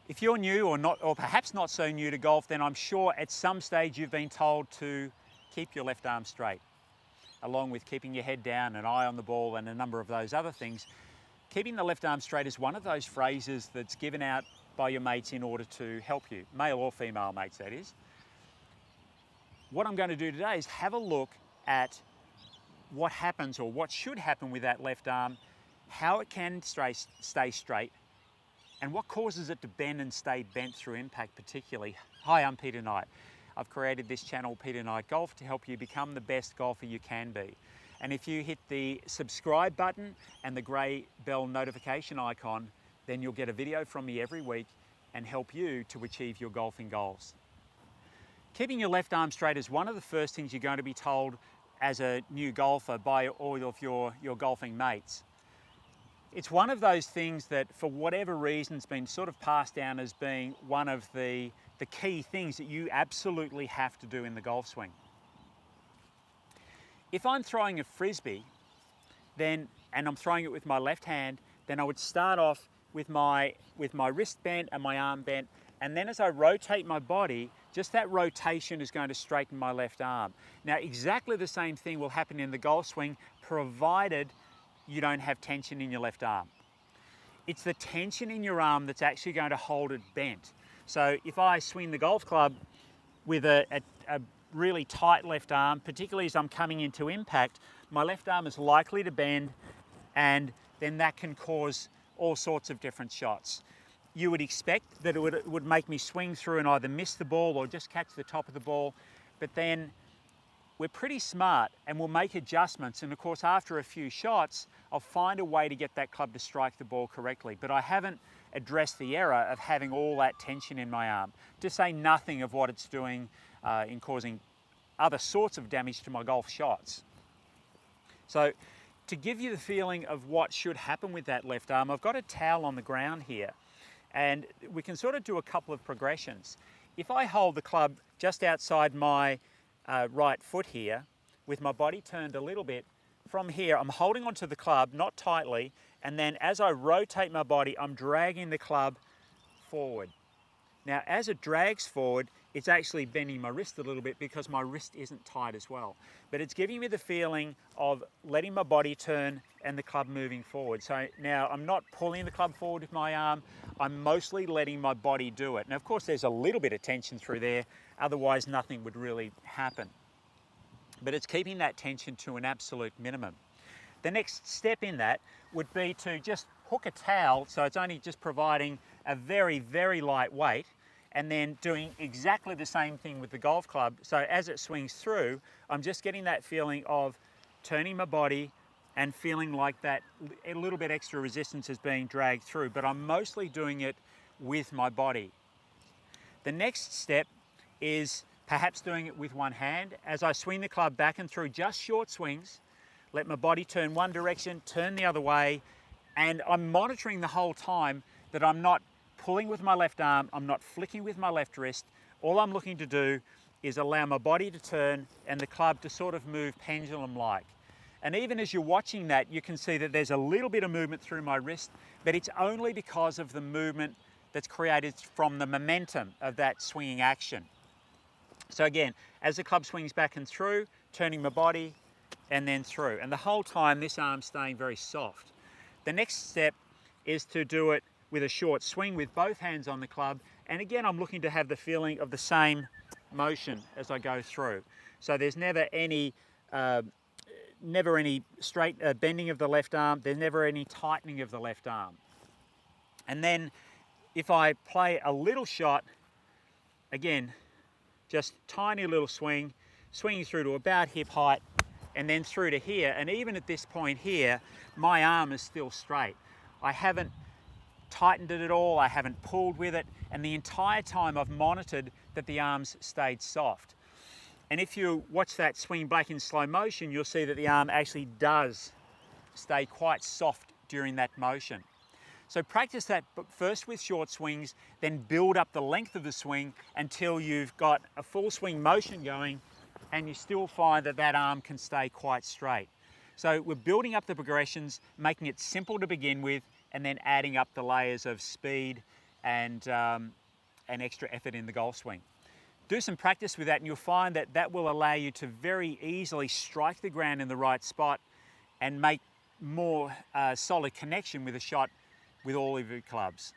If you're new or not, or perhaps not so new to golf, then I'm sure at some stage you've been told to keep your left arm straight, along with keeping your head down, an eye on the ball, and a number of those other things. Keeping the left arm straight is one of those phrases that's given out by your mates in order to help you, male or female mates, that is. What I'm going to do today is have a look at what happens, or what should happen, with that left arm, how it can stay straight, and what causes it to bend and stay bent through impact particularly. Hi, I'm Peter Knight. I've created this channel, Peter Knight Golf, to help you become the best golfer you can be. And if you hit the subscribe button and the grey bell notification icon, then you'll get a video from me every week and help you to achieve your golfing goals. Keeping your left arm straight is one of the first things you're going to be told as a new golfer by all of your golfing mates. It's one of those things that, for whatever reason, has been sort of passed down as being one of the key things that you absolutely have to do in the golf swing. If I'm throwing a frisbee, and I'm throwing it with my left hand, then I would start off with my wrist bent and my arm bent, and then as I rotate my body, just that rotation is going to straighten my left arm. Now, exactly the same thing will happen in the golf swing, provided you don't have tension in your left arm. It's the tension in your arm that's actually going to hold it bent. So if I swing the golf club with a really tight left arm, particularly as I'm coming into impact, my left arm is likely to bend, and then that can cause all sorts of different shots. You would expect that it would make me swing through and either miss the ball or just catch the top of the ball, but then we're pretty smart and we'll make adjustments, and of course after a few shots I'll find a way to get that club to strike the ball correctly, but I haven't addressed the error of having all that tension in my arm, to say nothing of what it's doing in causing other sorts of damage to my golf shots. So to give you the feeling of what should happen with that left arm, I've got a towel on the ground here, and we can sort of do a couple of progressions. If I hold the club just outside my right foot here, with my body turned a little bit, from here I'm holding onto the club, not tightly, and then as I rotate my body, I'm dragging the club forward. Now, as it drags forward, it's actually bending my wrist a little bit because my wrist isn't tight as well. But it's giving me the feeling of letting my body turn and the club moving forward. So now I'm not pulling the club forward with my arm, I'm mostly letting my body do it. Now, of course, there's a little bit of tension through there, otherwise nothing would really happen. But it's keeping that tension to an absolute minimum. The next step in that would be to just hook a towel, so it's only just providing a very, very light weight, and then doing exactly the same thing with the golf club. So as it swings through, I'm just getting that feeling of turning my body and feeling like that a little bit extra resistance is being dragged through, but I'm mostly doing it with my body. The next step is perhaps doing it with one hand. As I swing the club back and through, just short swings, let my body turn one direction, turn the other way, and I'm monitoring the whole time that I'm not pulling with my left arm, I'm not flicking with my left wrist. All I'm looking to do is allow my body to turn and the club to sort of move pendulum-like. And even as you're watching that, you can see that there's a little bit of movement through my wrist, but it's only because of the movement that's created from the momentum of that swinging action. So again, as the club swings back and through, turning my body and then through. And the whole time this arm's staying very soft. The next step is to do it with a short swing with both hands on the club. And again, I'm looking to have the feeling of the same motion as I go through. So there's never any straight bending of the left arm. There's never any tightening of the left arm. And then if I play a little shot, again, just tiny little swing, swinging through to about hip height, and then through to here. And even at this point here, my arm is still straight. I haven't tightened it at all, I haven't pulled with it, and the entire time I've monitored that the arms stayed soft. And if you watch that swing back in slow motion, you'll see that the arm actually does stay quite soft during that motion. So practice that first with short swings, then build up the length of the swing until you've got a full swing motion going and you still find that that arm can stay quite straight. So we're building up the progressions, making it simple to begin with, and then adding up the layers of speed and extra effort in the golf swing. Do some practice with that and you'll find that that will allow you to very easily strike the ground in the right spot and make more solid connection with a shot with all of your clubs.